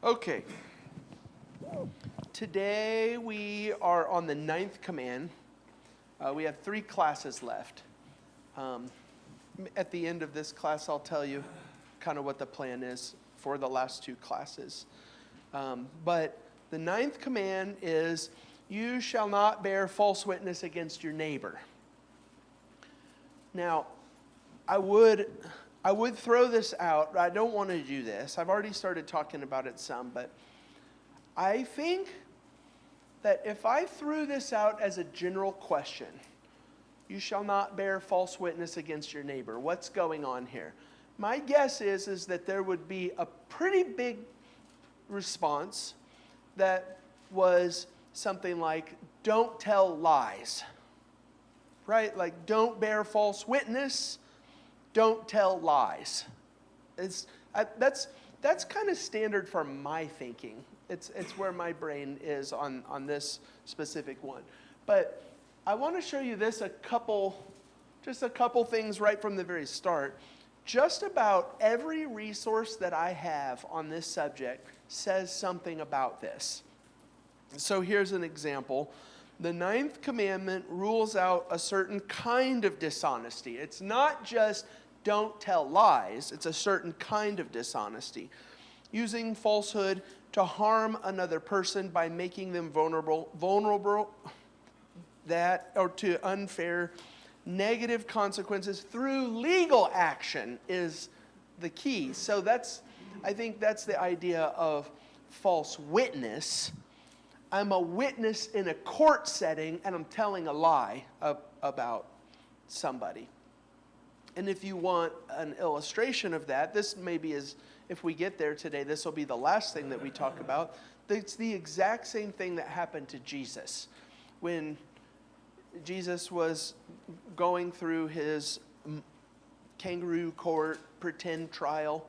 Okay. Today we are on the 9th command. We have 3 classes left. At the end of this class, I'll tell you kind of what the plan is for the last 2 classes. But the 9th command is, you shall not bear false witness against your neighbor. Now, I would throw this out, but I don't want to do this. I've already started talking about it some, but I think that if I threw this out as a general question, you shall not bear false witness against your neighbor, what's going on here? My guess is that there would be a pretty big response that was something like, don't tell lies, right? Like, don't bear false witness, don't tell lies. That's kind of standard for my thinking. It's where my brain is on this specific one. But I want to show you just a couple things right from the very start. Just about every resource that I have on this subject says something about this. So here's an example. The 9th commandment rules out a certain kind of dishonesty. It's not just don't tell lies. It's a certain kind of dishonesty. Using falsehood to harm another person by making them vulnerable or to unfair negative consequences through legal action is the key. So I think that's the idea of false witness. I'm a witness in a court setting and I'm telling a lie about somebody. And if you want an illustration of that, this maybe is, if we get there today, this will be the last thing that we talk about. It's the exact same thing that happened to Jesus. When Jesus was going through his kangaroo court pretend trial,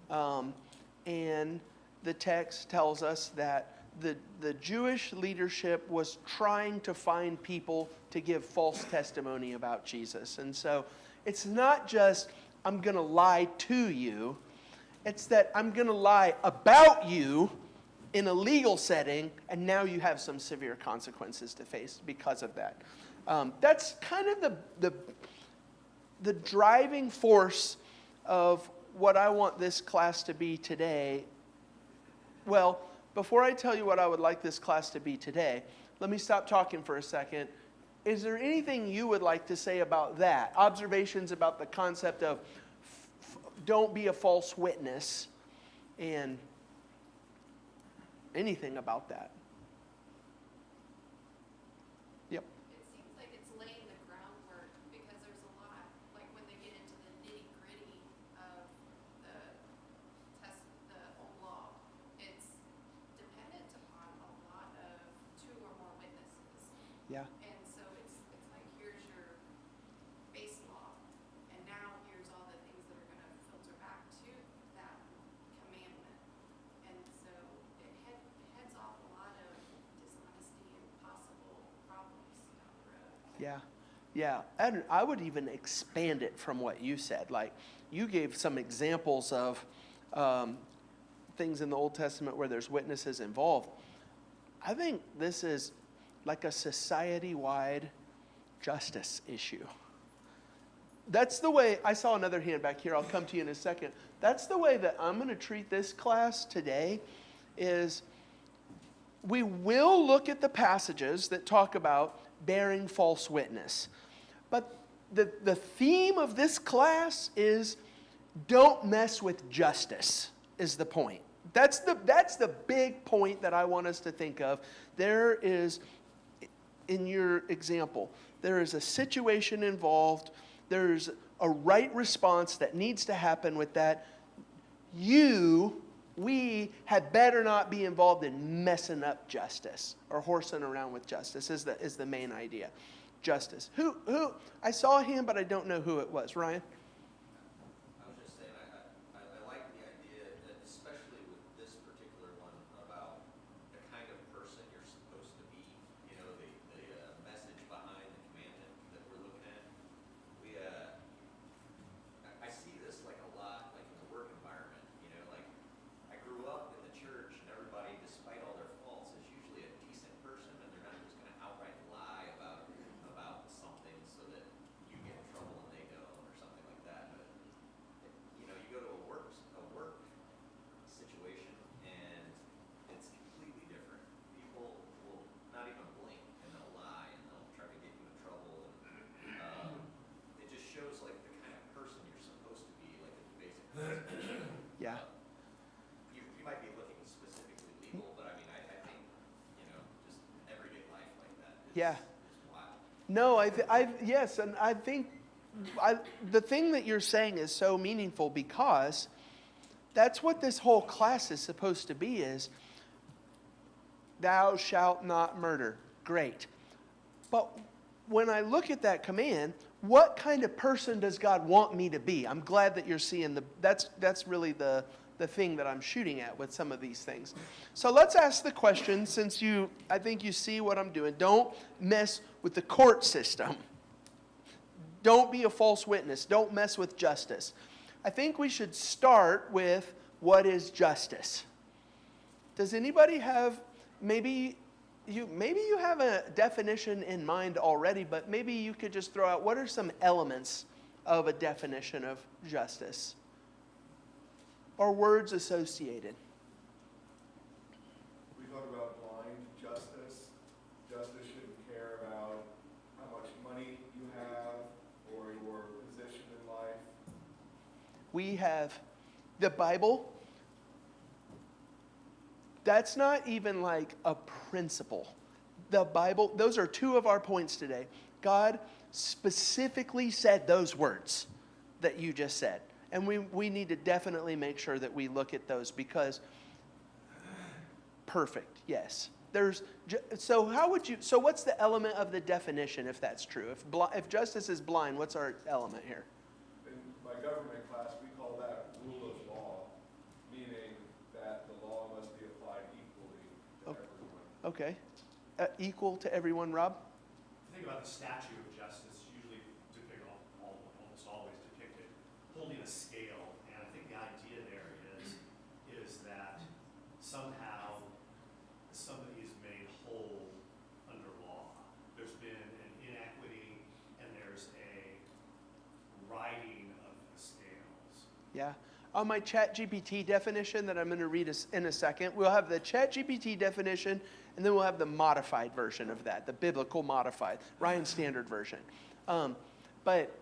and the text tells us that the Jewish leadership was trying to find people to give false testimony about Jesus. And so it's not just, I'm going to lie to you. It's that I'm going to lie about you in a legal setting, and now you have some severe consequences to face because of that. That's kind of the driving force of what I want this class to be today. Well, before I tell you what I would like this class to be today, let me stop talking for a second. Is there anything you would like to say about that? Observations about the concept of don't be a false witness and anything about that? Yep. It seems like it's laying the groundwork because there's a lot, like when they get into the nitty-gritty of the whole law, it's dependent upon a lot of 2 or more witnesses. Yeah. And so it's like, here's your base law, and now here's all the things that are going to filter back to that commandment. And so it heads off a lot of dishonesty and possible problems down the road. Yeah. And I would even expand it from what you said. Like, you gave some examples of things in the Old Testament where there's witnesses involved. I think this is like a society-wide justice issue. That's the way, I saw another hand back here, I'll come to you in a second. That's the way that I'm going to treat this class today, is we will look at the passages that talk about bearing false witness. But the theme of this class is don't mess with justice, is the point. That's the big point that I want us to think of. There is, in your example, there is a situation involved. There's a right response that needs to happen with that. We had better not be involved in messing up justice or horsing around with justice is the main idea. Justice. Who? I saw him, but I don't know who it was. Ryan? I was just saying, I like the idea that, especially with this particular one, about the kind of person you're supposed to be, you know, the message behind the commandment that we're looking at. I see this like a lot, like in the work environment, you know, like I grew up in the church, and Yeah. is wild. No, yes, and I think the thing that you're saying is so meaningful because that's what this whole class is supposed to be is, thou shalt not murder. Great. But when I look at that command, what kind of person does God want me to be? I'm glad that you're seeing that's really the thing that I'm shooting at with some of these things. So let's ask the question, since I think you see what I'm doing. Don't mess with the court system. Don't be a false witness. Don't mess with justice. I think we should start with what is justice. Does anybody have, maybe you have a definition in mind already, but maybe you could just throw out what are some elements of a definition of justice? Or words associated. We talk about blind justice. Justice shouldn't care about how much money you have or your position in life. We have the Bible. That's not even like a principle. The Bible, those are two of our points today. God specifically said those words that you just said. And we need to definitely make sure that we look at those because perfect, yes. So what's the element of the definition if that's true? If justice is blind, what's our element here? In my government class, we call that rule of law, meaning that the law must be applied equally to everyone. Okay. Equal to everyone, Rob? Think about the statue of justice, usually depicted, almost always depicted, holding a scale. And I think the idea there is that somehow somebody is made whole under law. There's been an inequity and there's a righting of the scales. Yeah. On my ChatGPT definition that I'm going to read in a second, we'll have the ChatGPT definition, and then we'll have the modified version of that, the biblical modified, Ryan Standard version. But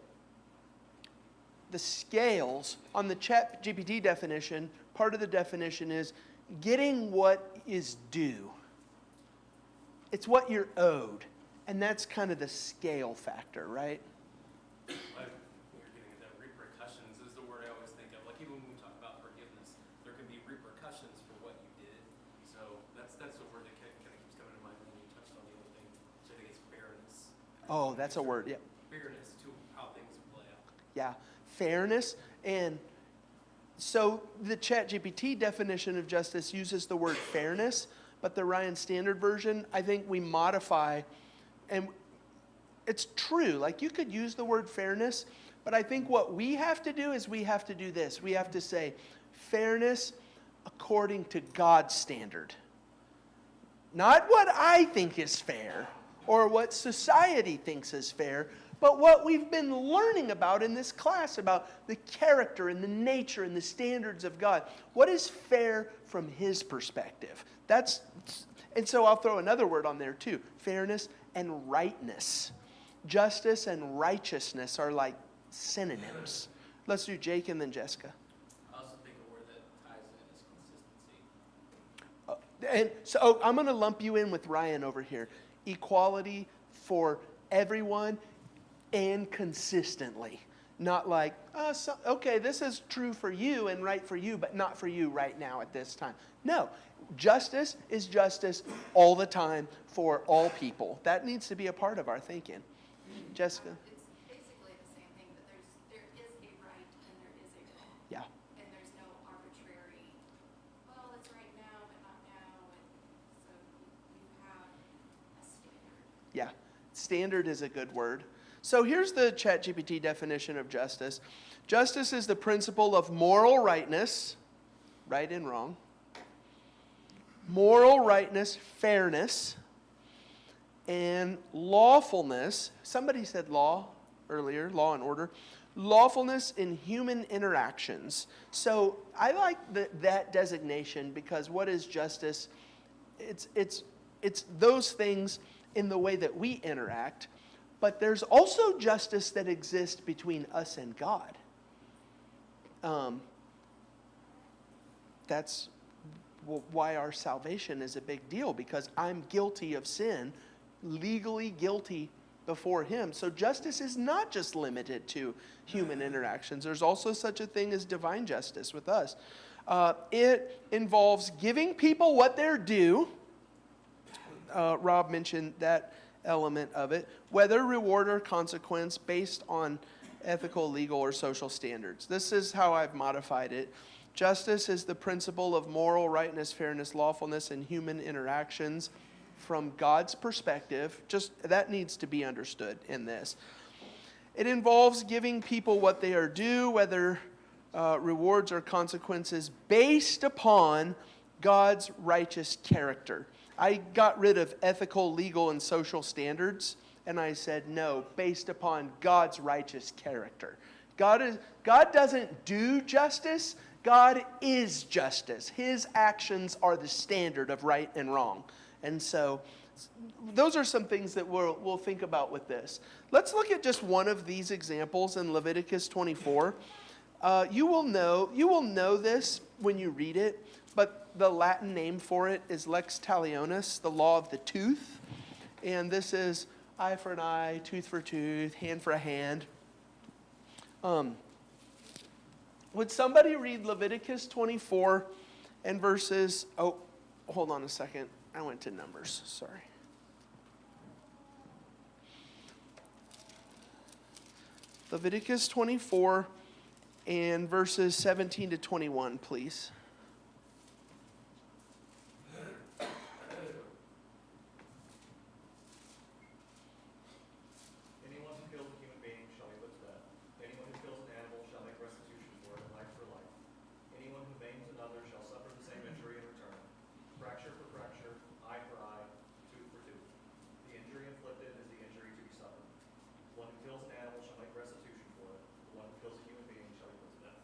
the scales on the ChatGPT definition, part of the definition is getting what is due. It's what you're owed. And that's kind of the scale factor, right? Like, you're getting at repercussions is the word I always think of. Like even when we talk about forgiveness, there can be repercussions for what you did. So that's the word that kind of keeps coming to mind when you touched on the other thing. So I think it's fairness. Oh, that's a word, yeah. Fairness to how things play out. Yeah, fairness. And so the ChatGPT definition of justice uses the word fairness, but the Ryan Standard version, I think we modify, and it's true, like you could use the word fairness, but I think what we have to do is we have to do this. We have to say fairness according to God's standard. Not what I think is fair or what society thinks is fair, but what we've been learning about in this class about the character and the nature and the standards of God. What is fair from His perspective? And so I'll throw another word on there too, fairness and rightness. Justice and righteousness are like synonyms. Let's do Jake and then Jessica. I also think a word that ties in is consistency. And so I'm going to lump you in with Ryan over here. Equality for everyone and consistently. Not like, okay, this is true for you and right for you, but not for you right now at this time. No, justice is justice all the time for all people. That needs to be a part of our thinking. Jessica? It's basically the same thing, but there is a right and there is a wrong. Yeah. And there's no arbitrary, well, it's right now, but not now. And so you have a standard. Yeah, standard is a good word. So here's the ChatGPT definition of justice. Justice is the principle of moral rightness, right and wrong. Moral rightness, fairness, and lawfulness. Somebody said law earlier, law and order. Lawfulness in human interactions. So I like that designation because what is justice? It's those things in the way that we interact. But there's also justice that exists between us and God. That's why our salvation is a big deal, because I'm guilty of sin. legally guilty before him. So justice is not just limited to human interactions. There's also such a thing as divine justice with us. It involves giving people what they're due. Rob mentioned that element of it, whether reward or consequence based on ethical, legal, or social standards. This is how I've modified it. Justice is the principle of moral rightness, fairness, lawfulness, and human interactions from God's perspective. Just that needs to be understood in this. It involves giving people what they are due, whether rewards or consequences, based upon God's righteous character. I got rid of ethical, legal, and social standards, and I said no, based upon God's righteous character. God doesn't do justice. God is justice. His actions are the standard of right and wrong. And so those are some things that we'll think about with this. Let's look at just one of these examples in Leviticus 24. You will know this when you read it, but the Latin name for it is lex talionis, the law of the tooth. And this is eye for an eye, tooth for a tooth, hand for a hand. Would somebody read Leviticus 24 and verses, hold on a second. I went to Numbers, sorry. Leviticus 24 and verses 17 to 21, please. Anyone who kills a human being shall be put to death. Anyone who kills an animal shall make restitution for it, life for life. Anyone who maims another shall suffer the same injury in return. Fracture for fracture, eye for eye, tooth for tooth. The injury inflicted is the injury to be suffered. The one who kills an animal shall make restitution for it. The one who kills a human being shall be put to death.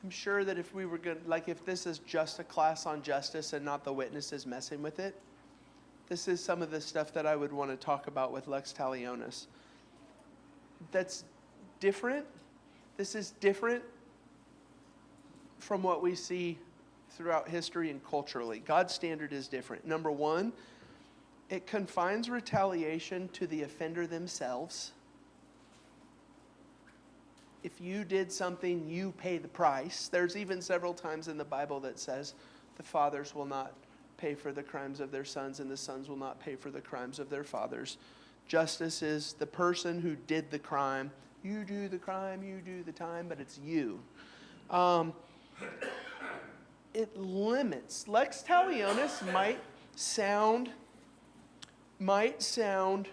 I'm sure that if we were going to, like if this is just a class on justice and not the witnesses messing with it, this is some of the stuff that I would want to talk about with lex talionis. That's different. This is different from what we see throughout history and culturally. God's standard is different. Number one, it confines retaliation to the offender themselves. If you did something, you pay the price. There's even several times in the Bible that says the fathers will not pay for the crimes of their sons and the sons will not pay for the crimes of their fathers. Justice is the person who did the crime. You do the crime, you do the time, but it's you. It limits. Lex talionis might sound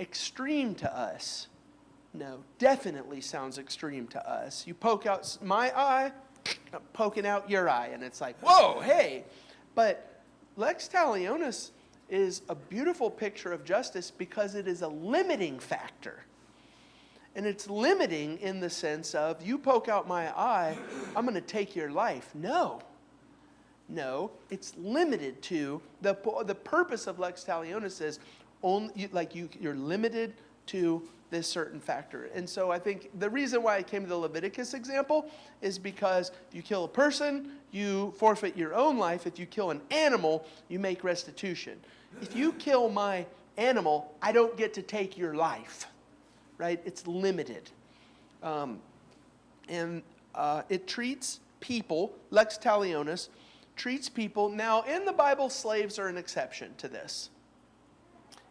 extreme to us. No, definitely sounds extreme to us. You poke out my eye, I'm poking out your eye, and it's like, whoa, hey. But lex talionis is a beautiful picture of justice because it is a limiting factor. And it's limiting in the sense of, you poke out my eye, I'm going to take your life. No, it's limited to, the purpose of lex talionis is, you're limited to this certain factor. And so I think the reason why I came to the Leviticus example is because if you kill a person, you forfeit your own life. If you kill an animal, you make restitution. If you kill my animal, I don't get to take your life, right? It's limited. It treats people, lex talionis, treats people. Now, in the Bible, slaves are an exception to this.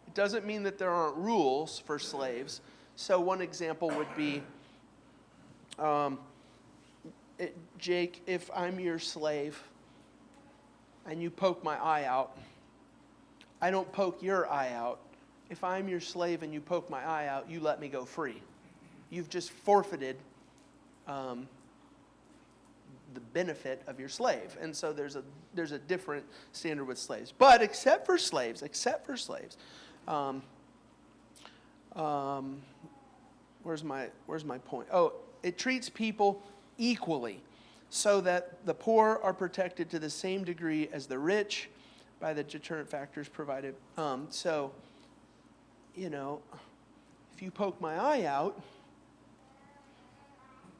It doesn't mean that there aren't rules for slaves. So one example would be, Jake, if I'm your slave and you poke my eye out, I don't poke your eye out. If I'm your slave and you poke my eye out, you let me go free. You've just forfeited the benefit of your slave. And so there's a different standard with slaves. But except for slaves, where's my point? Oh, it treats people equally so that the poor are protected to the same degree as the rich by the deterrent factors provided. So, if you poke my eye out,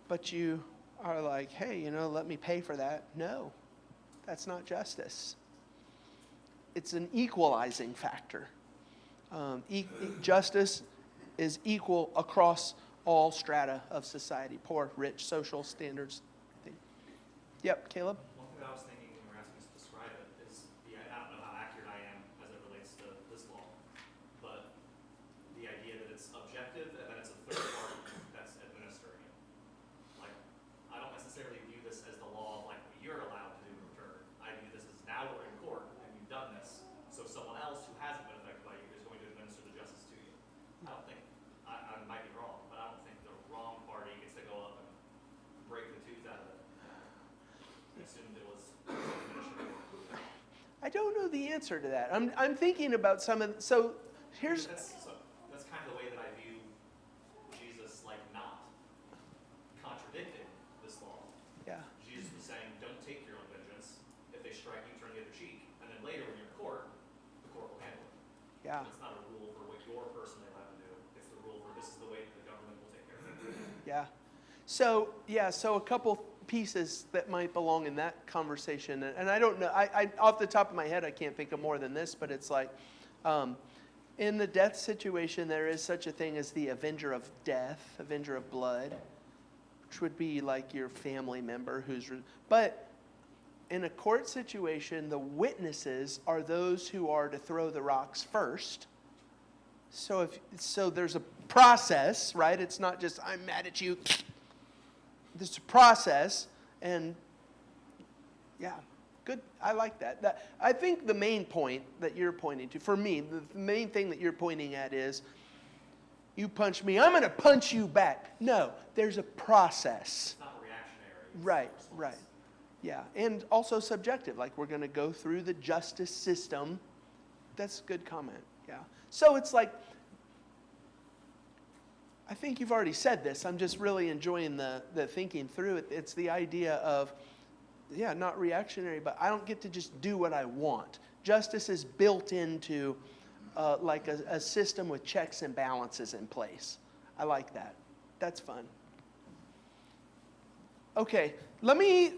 but you are like, hey, let me pay for that. No. That's not justice. It's an equalizing factor. Justice is equal across all strata of society, poor, rich, social standards. Yep, Caleb? One thing that I was thinking when you were asking us to describe it is, I don't know how accurate I am as it relates to this law, but the idea that it's objective and then it's a third party that's administering it. Like, I don't necessarily view this as the law of like what you're allowed to do in return. I view this as now we're in court and you've done this, so someone else who hasn't been affected by you is going to administer the justice to you. I don't think, I might be wrong, but I don't think the wrong party gets to go up and break the tooth out of it. Assumed it was administrative. I don't know the answer to that. I'm thinking about some of, so here's, That's kind of the way that I view Jesus, like not contradicting this law. yeah, Jesus was saying, don't take your own vengeance. If they strike you, turn the other cheek. And then later when you're in court, the court will handle it. yeah, It's not a rule for what you're personally allowed to do. It's the rule for this is the way that the government will take care of it. yeah. So, yeah, so a couple pieces that might belong in that conversation, and I don't know, I off the top of my head, I can't think of more than this, but it's like, in the death situation, there is such a thing as the avenger of death, avenger of blood, which would be like your family member but in a court situation, the witnesses are those who are to throw the rocks first. So there's a process, right? It's not just, I'm mad at you. There's a process, and yeah, good. I like that. I think the main point that you're pointing to, for me, the main thing that you're pointing at is, you punch me, I'm going to punch you back. No, there's a process. It's not reactionary. It's Right, a response. right. Yeah, and also subjective, like we're going to go through the justice system. That's a good comment, yeah. So it's like, I think you've already said this. I'm just really enjoying the thinking through it. It's the idea of, yeah, not reactionary, but I don't get to just do what I want. Justice is built into like a system with checks and balances in place. I like that. That's fun. Okay, let me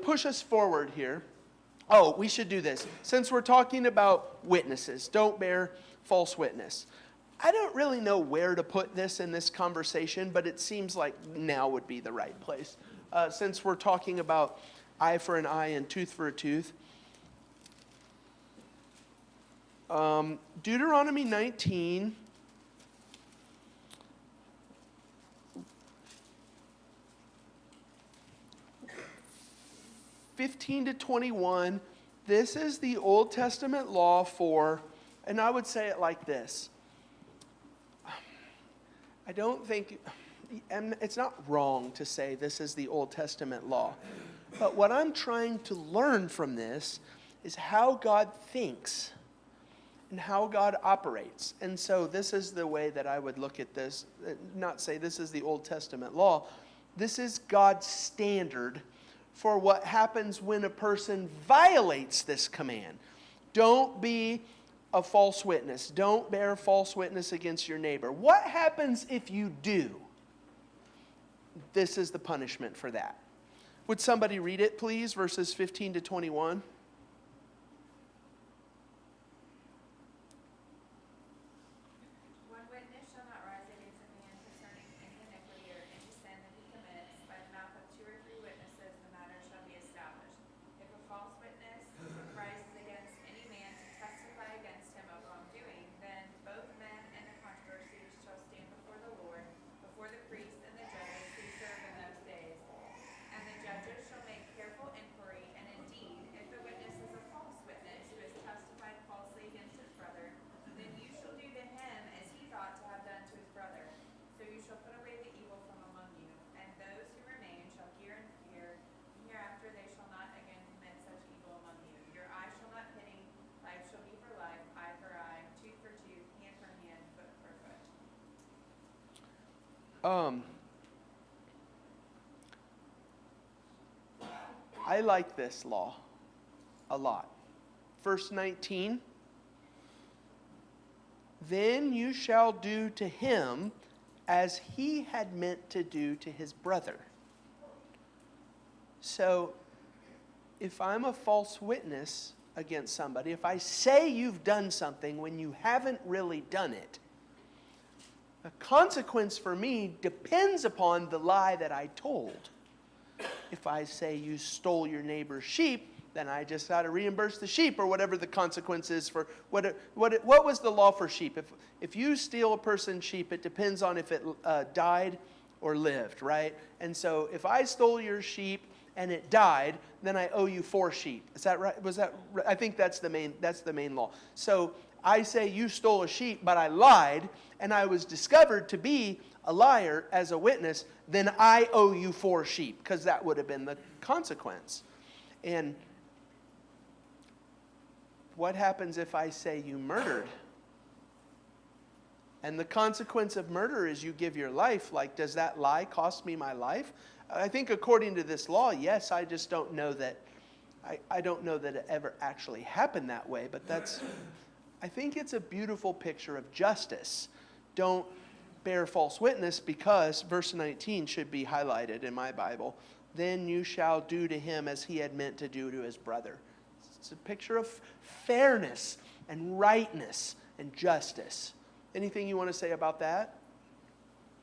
push us forward here. Oh, we should do this. Since we're talking about witnesses, don't bear false witness. I don't really know where to put this in this conversation, but it seems like now would be the right place. Since we're talking about eye for an eye and tooth for a tooth. Deuteronomy 19. (15 to 21). This is the Old Testament law for, and I would say it like this. I don't think, and it's not wrong to say this is the Old Testament law. But what I'm trying to learn from this is how God thinks and how God operates. And so this is the way that I would look at this, not say this is the Old Testament law. This is God's standard for what happens when a person violates this command. Don't be a false witness. Don't bear false witness against your neighbor. What happens if you do? This is the punishment for that. Would somebody read it, please? Verses 15 to 21. One witness shall not rise against a man concerning any iniquity or any sin that he commits. By the mouth of 2 or 3 witnesses the matter shall be established. If a false witness rises against any man to testify against him of wrongdoing, then both men and the controversy shall stand before the Lord, before the priests and the judges who serve in those days. And the judges shall make careful inquiry, and indeed, if the witness is a false witness who has testified falsely against his brother, then you shall do to him as he thought to have done to his brother. So you shall put away the evil from among you, and those who remain shall hear and fear, and hereafter they shall not again commit such evil among you. Your eye shall not pity, life shall be for life, eye for eye, tooth for tooth, hand for hand, foot for foot. I like this law a lot. Verse 19. Then you shall do to him as he had meant to do to his brother. So, if I'm a false witness against somebody, if I say you've done something when you haven't really done it, the consequence for me depends upon the lie that I told. If I say you stole your neighbor's sheep, then I just got to reimburse the sheep, or whatever the consequence is for what was the law for sheep? If you steal a person's sheep, it depends on if it died or lived, right? And so if I stole your sheep and it died, then I owe you 4 sheep. Is that right? Was that? I think that's the main law. So I say you stole a sheep, but I lied, and I was discovered to be a liar as a witness, then I owe you 4 sheep, because that would have been the consequence. And what happens if I say you murdered? And the consequence of murder is you give your life. Like, does that lie cost me my life? I think according to this law, yes. I just don't know that. I don't know that it ever actually happened that way. But I think it's a beautiful picture of justice. Don't bear false witness, because verse 19 should be highlighted in my Bible. Then you shall do to him as he had meant to do to his brother. It's a picture of fairness and rightness and justice. Anything you want to say about that?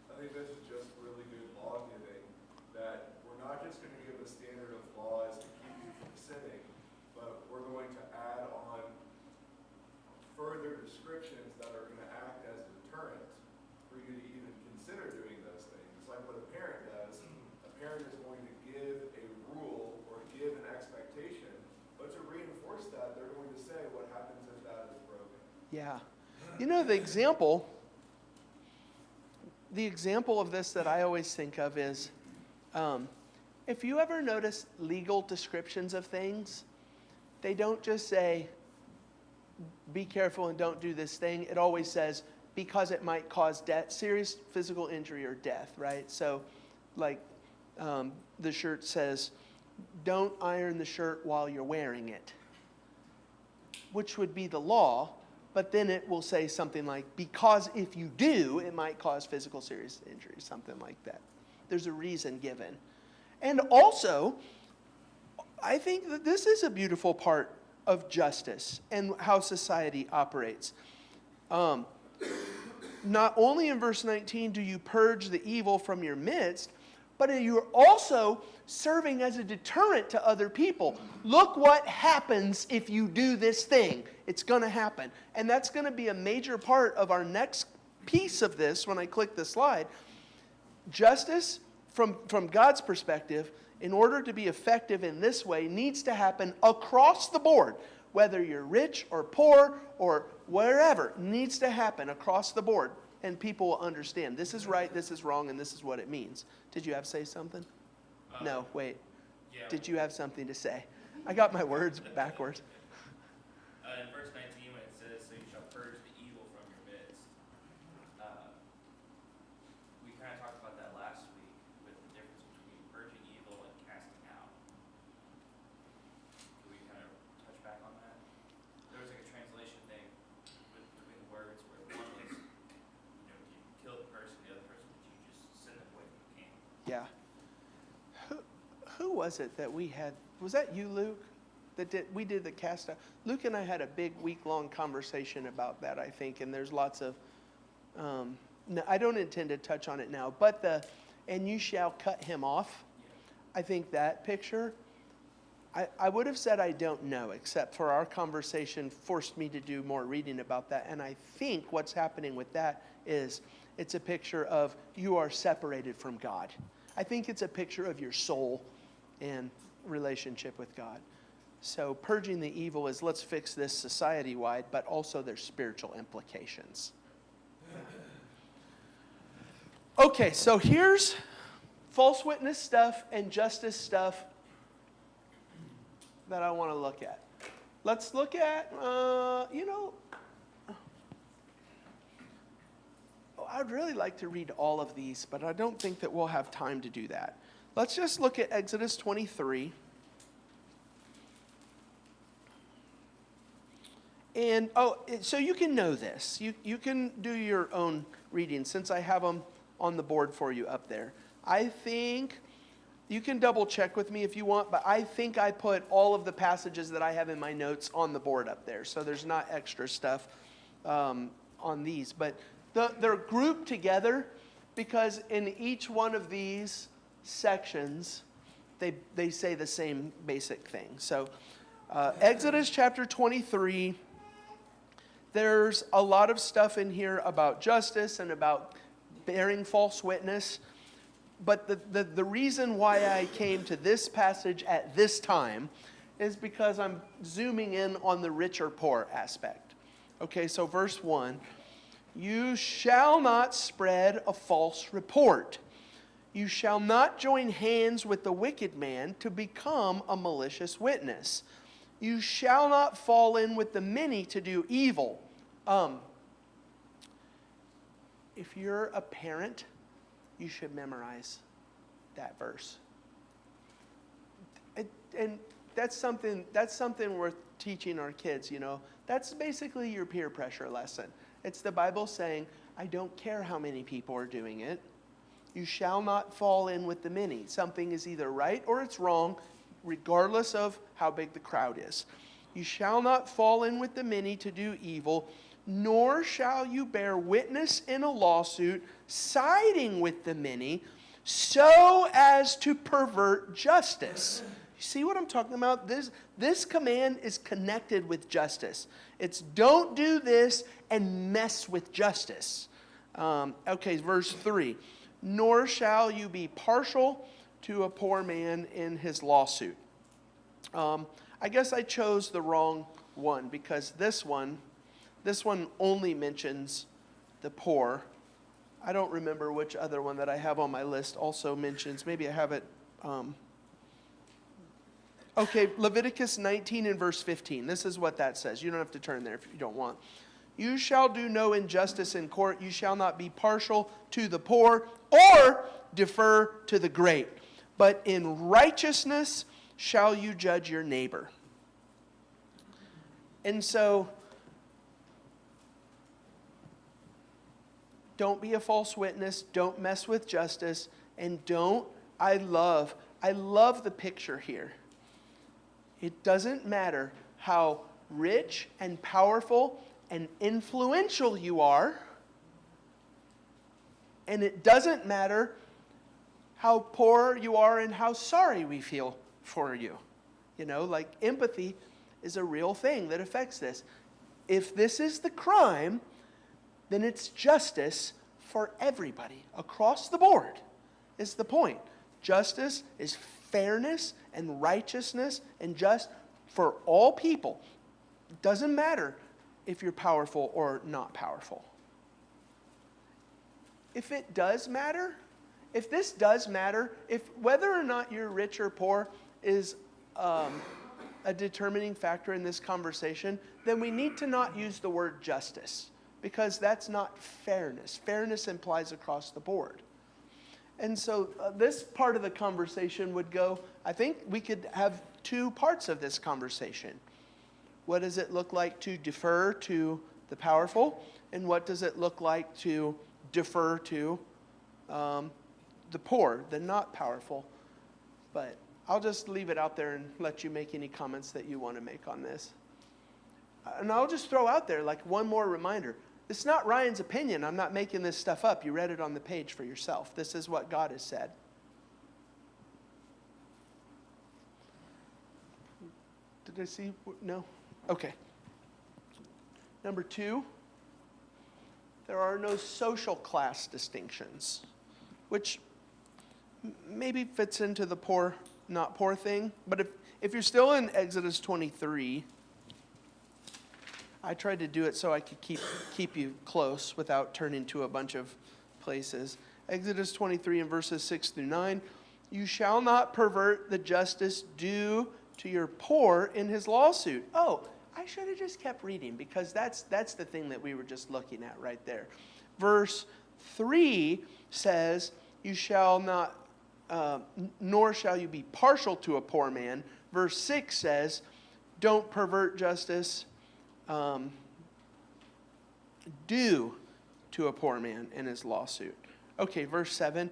I think this is just really good law giving, that we're not just going to give a standard of laws to keep you from sinning, but we're going to add on further descriptions that are going to act as a deterrent for you to even consider doing those things. It's like what a parent does. A parent is going to give a rule or give an expectation, but to reinforce that, they're going to say what happens if that is broken. Yeah. You know, the example of this that I always think of is, if you ever notice legal descriptions of things, they don't just say, be careful and don't do this thing. It always says, because it might cause death, serious physical injury or death, right? So, like, the shirt says, don't iron the shirt while you're wearing it, which would be the law. But then it will say something like, because if you do, it might cause physical serious injury, something like that. There's a reason given. And also, I think that this is a beautiful part of justice and how society operates. Not only in verse 19 do you purge the evil from your midst, but you're also serving as a deterrent to other people. Look what happens if you do this thing. It's going to happen. And that's going to be a major part of our next piece of this when I click the slide. Justice, from God's perspective, in order to be effective in this way, needs to happen across the board. Whether you're rich or poor or wherever, needs to happen across the board. And people will understand this is right, this is wrong, and this is what it means. Did you have to say something? No, wait. Yeah. Did you have something to say? I got my words backwards. In verse 19, when it says, so you shall purge the evil from your midst, we kind of talked about that last week with the difference between purging evil and casting out. Can we kind of touch back on that? There was like a translation thing between words where one was, you kill the person, the other person, but you just send them away from the king. Yeah. Who was it that we had? Was that you, Luke? We did the cast out. Luke and I had a big week-long conversation about that, I think, and there's lots of, no, I don't intend to touch on it now, but and you shall cut him off. I think that picture, I would have said I don't know, except for our conversation forced me to do more reading about that, and I think what's happening with that is it's a picture of you are separated from God. I think it's a picture of your soul and relationship with God. So purging the evil is let's fix this society-wide, but also there's spiritual implications. Okay, so here's false witness stuff and justice stuff that I want to look at. Let's look at, I'd really like to read all of these, but I don't think that we'll have time to do that. Let's just look at Exodus 23. And, so you can know this. You can do your own reading since I have them on the board for you up there. I think You can double check with me if you want, but I think I put all of the passages that I have in my notes on the board up there. So there's not extra stuff on these. But they're grouped together because in each one of these sections, they say the same basic thing. So Exodus chapter 23, there's a lot of stuff in here about justice and about bearing false witness. But the reason why I came to this passage at this time is because I'm zooming in on the rich or poor aspect. Okay, so verse 1, you shall not spread a false report. You shall not join hands with the wicked man to become a malicious witness. You shall not fall in with the many to do evil. If you're a parent, you should memorize that verse. And that's something worth teaching our kids, you know. That's basically your peer pressure lesson. It's the Bible saying, I don't care how many people are doing it. You shall not fall in with the many. Something is either right or it's wrong, regardless of how big the crowd is. You shall not fall in with the many to do evil, nor shall you bear witness in a lawsuit, siding with the many, so as to pervert justice. You see what I'm talking about? This command is connected with justice. It's don't do this and mess with justice. Okay, verse 3. Nor shall you be partial to a poor man in his lawsuit. I guess I chose the wrong one because this one only mentions the poor. I don't remember which other one that I have on my list also mentions. Maybe I have it. Okay, Leviticus 19 and verse 15. This is what that says. You don't have to turn there if you don't want. You shall do no injustice in court. You shall not be partial to the poor or defer to the great. But in righteousness shall you judge your neighbor. And so, don't be a false witness. Don't mess with justice. And I love the picture here. It doesn't matter how rich and powerful and influential you are. And it doesn't matter how poor you are and how sorry we feel for you. You know, like empathy is a real thing that affects this. If this is the crime, then it's justice for everybody across the board is the point. Justice is fairness and righteousness and just for all people. It doesn't matter if you're powerful or not powerful. If it does matter, if this does matter, if whether or not you're rich or poor is a determining factor in this conversation, then we need to not use the word justice because that's not fairness. Fairness implies across the board. And so this part of the conversation would go, I think we could have two parts of this conversation. What does it look like to defer to the powerful? And what does it look like to defer to the poor, the not powerful? But I'll just leave it out there and let you make any comments that you want to make on this. And I'll just throw out there like one more reminder. It's not Ryan's opinion. I'm not making this stuff up. You read it on the page for yourself. This is what God has said. Did I see? No? Okay. Number 2, there are no social class distinctions, which maybe fits into the poor, not poor thing. But if you're still in Exodus 23, I tried to do it so I could keep you close without turning to a bunch of places. Exodus 23 and verses 6 through 9. You shall not pervert the justice due to your poor in his lawsuit. Oh, I should have just kept reading because that's the thing that we were just looking at right there. Verse 3 says, you shall not, nor shall you be partial to a poor man. Verse 6 says, don't pervert justice due to a poor man in his lawsuit. Okay, verse 7,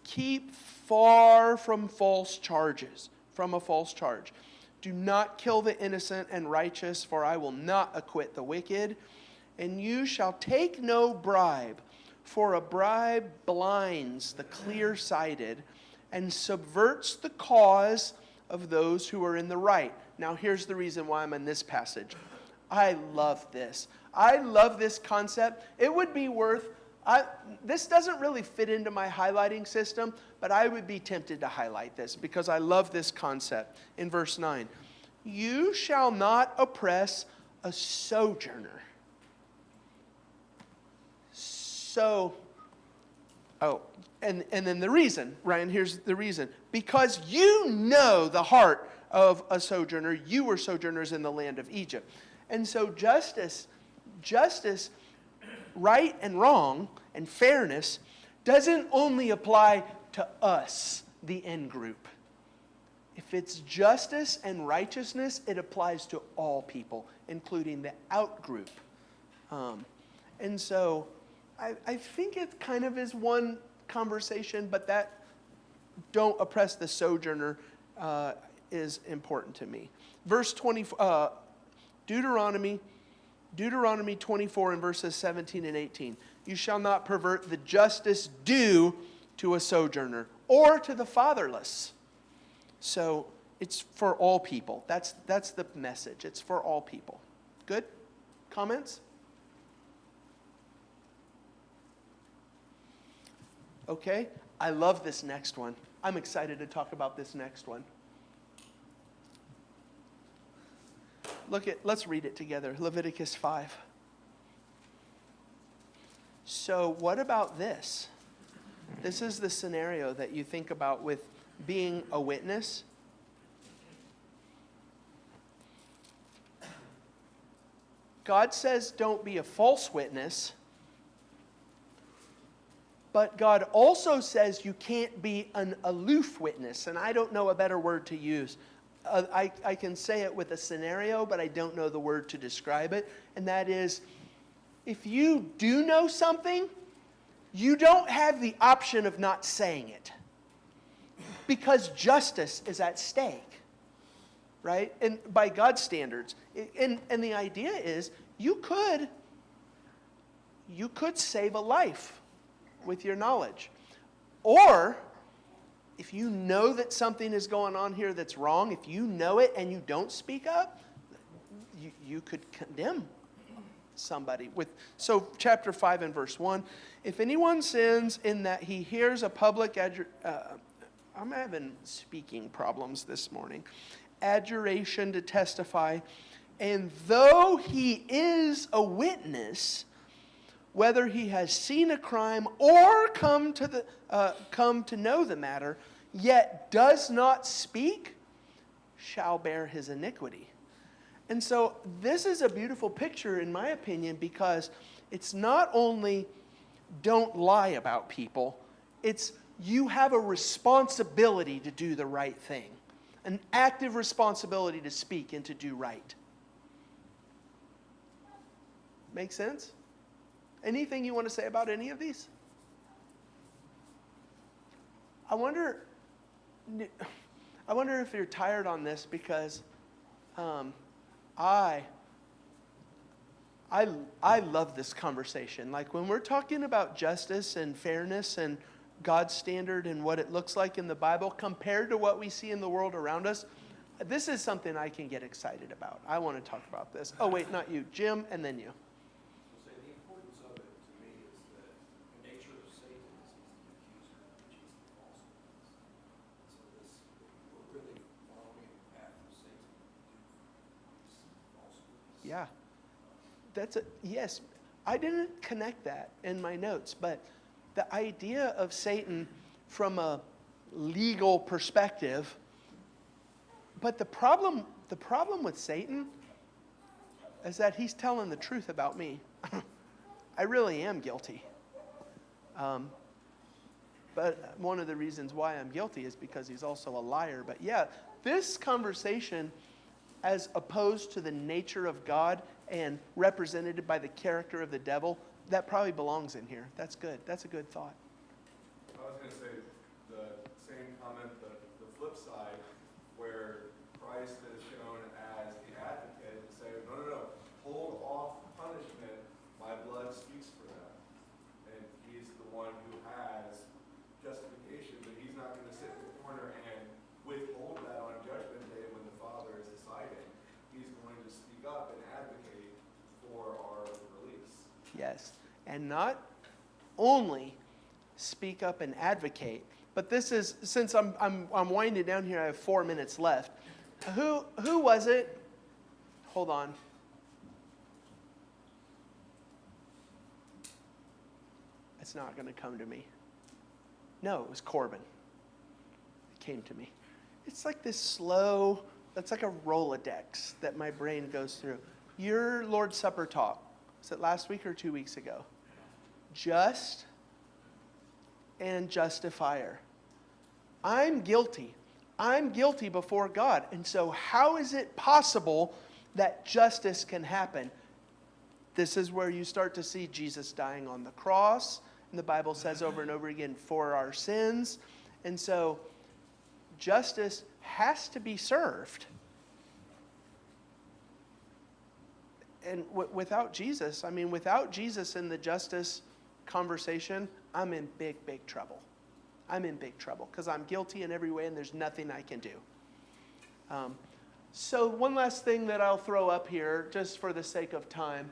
Keep far from false charges, from a false charge. Do not kill the innocent and righteous, for I will not acquit the wicked. And you shall take no bribe, for a bribe blinds the clear-sighted and subverts the cause of those who are in the right. Now here's the reason why I'm in this passage. I love this. I love this concept. It would be worth, this doesn't really fit into my highlighting system, but I would be tempted to highlight this because I love this concept. In verse 9, you shall not oppress a sojourner. So, and then the reason, Ryan, here's the reason. Because you know the heart of a sojourner. You were sojourners in the land of Egypt. And so justice, right and wrong, and fairness doesn't only apply to us, the in group. If it's justice and righteousness, it applies to all people, including the out group. And so I think it kind of is one conversation, but that don't oppress the sojourner is important to me. Verse 20, Deuteronomy 24 and verses 17 and 18. You shall not pervert the justice due to a sojourner or to the fatherless. So it's for all people. That's the message. It's for all people. Good? Comments? Okay, I love this next one. I'm excited to talk about this next one. Let's read it together. Leviticus 5. So what about this? This is the scenario that you think about with being a witness. God says don't be a false witness. But God also says you can't be an aloof witness, and I don't know a better word to use. I can say it with a scenario, but I don't know the word to describe it, and that is, if you do know something, you don't have the option of not saying it, because justice is at stake, right? And by God's standards. And the idea is, you could save a life with your knowledge. Or, if you know that something is going on here that's wrong, if you know it and you don't speak up, you could condemn somebody. So chapter 5 and verse 1, if anyone sins in that he hears a public I'm having speaking problems this morning. Adjuration to testify, and though he is a witness, whether he has seen a crime or come to know the matter, yet does not speak, shall bear his iniquity. And so this is a beautiful picture, in my opinion, because it's not only don't lie about people, it's you have a responsibility to do the right thing, an active responsibility to speak and to do right. Make sense? Anything you want to say about any of these? I wonder if you're tired on this because I love this conversation. Like when we're talking about justice and fairness and God's standard and what it looks like in the Bible compared to what we see in the world around us, this is something I can get excited about. I want to talk about this. Oh wait, not you, Jim, and then you. The importance of it to me is that the nature of Satan is he's the accuser, which is the false witness. So we're really following the path of Satan to do false witness. Yeah, yes. I didn't connect that in my notes, but the idea of Satan from a legal perspective, but the problem with Satan is that he's telling the truth about me. I really am guilty. But one of the reasons why I'm guilty is because he's also a liar. But yeah, this conversation, as opposed to the nature of God and represented by the character of the devil, that probably belongs in here. That's good. That's a good thought. I was going to say, and not only speak up and advocate. But this is, since I'm winding down here, I have 4 minutes left. Who was it? Hold on. It's not going to come to me. No, it was Corbin. It came to me. It's like this slow, that's like a Rolodex that my brain goes through. Your Lord's Supper talk, was it last week or 2 weeks ago? Just and justifier. I'm guilty. I'm guilty before God. And so how is it possible that justice can happen? This is where you start to see Jesus dying on the cross. And the Bible says over and over again, for our sins. And so justice has to be served. And without Jesus, without Jesus in the justice conversation, I'm in big, big trouble. I'm in big trouble because I'm guilty in every way and there's nothing I can do. So one last thing that I'll throw up here just for the sake of time.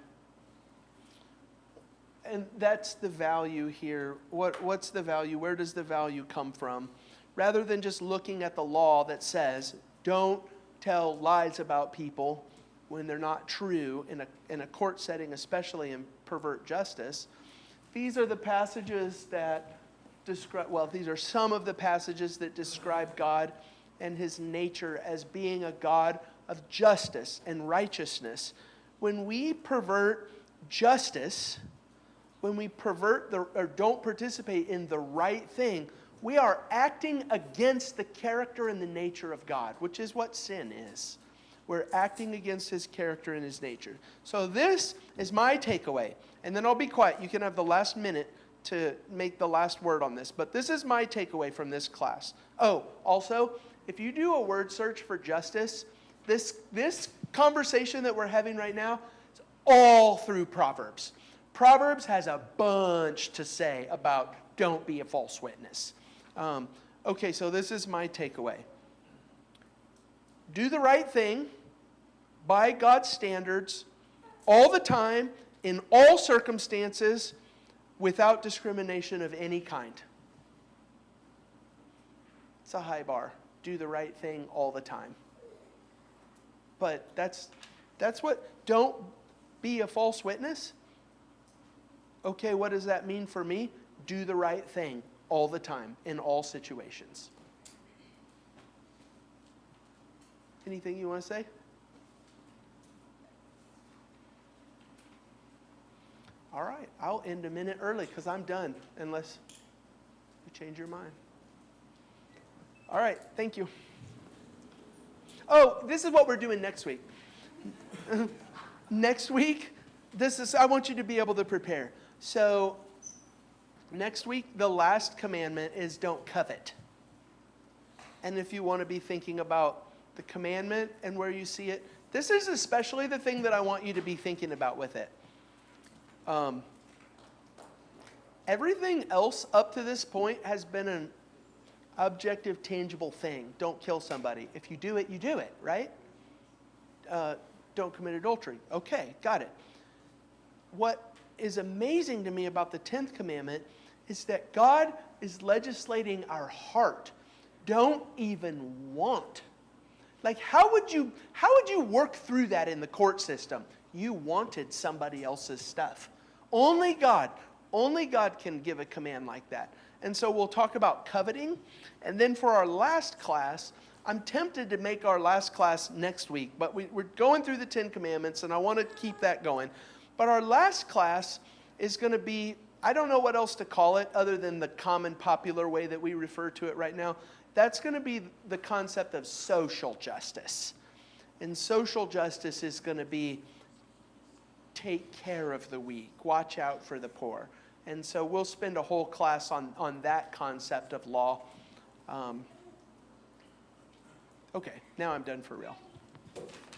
And that's the value here. What's the value? Where does the value come from? Rather than just looking at the law that says, don't tell lies about people when they're not true in a court setting, especially in pervert justice. These are the passages that describe, these are some of the passages that describe God and his nature as being a God of justice and righteousness. When we pervert justice, when we pervert or don't participate in the right thing, we are acting against the character and the nature of God, which is what sin is. We're acting against his character and his nature. So this is my takeaway. And then I'll be quiet. You can have the last minute to make the last word on this. But this is my takeaway from this class. Oh, also, if you do a word search for justice, this conversation that we're having right now is all through Proverbs. Proverbs has a bunch to say about don't be a false witness. Okay, so this is my takeaway. Do the right thing by God's standards all the time, in all circumstances, without discrimination of any kind. It's a high bar. Do the right thing all the time. But that's what, don't be a false witness. Okay, what does that mean for me? Do the right thing all the time, in all situations. Anything you want to say? All right, I'll end a minute early because I'm done, unless you change your mind. All right, thank you. Oh, this is what we're doing next week. Next week, I want you to be able to prepare. So, next week, the last commandment is don't covet. And if you want to be thinking about the commandment and where you see it, this is especially the thing that I want you to be thinking about with it. Everything else up to this point has been an objective, tangible thing. Don't kill somebody. If you do it, right? Don't commit adultery. Okay, got it. What is amazing to me about the 10th commandment is that God is legislating our heart. Don't even want. Like, how would you work through that in the court system? You wanted somebody else's stuff. Only God can give a command like that. And so we'll talk about coveting. And then for our last class, I'm tempted to make our last class next week, but we're going through the 10 Commandments, and I want to keep that going. But our last class is going to be, I don't know what else to call it other than the common popular way that we refer to it right now. That's going to be the concept of social justice. And social justice is going to be take care of the weak, watch out for the poor. And so we'll spend a whole class on that concept of law. Okay, now I'm done for real.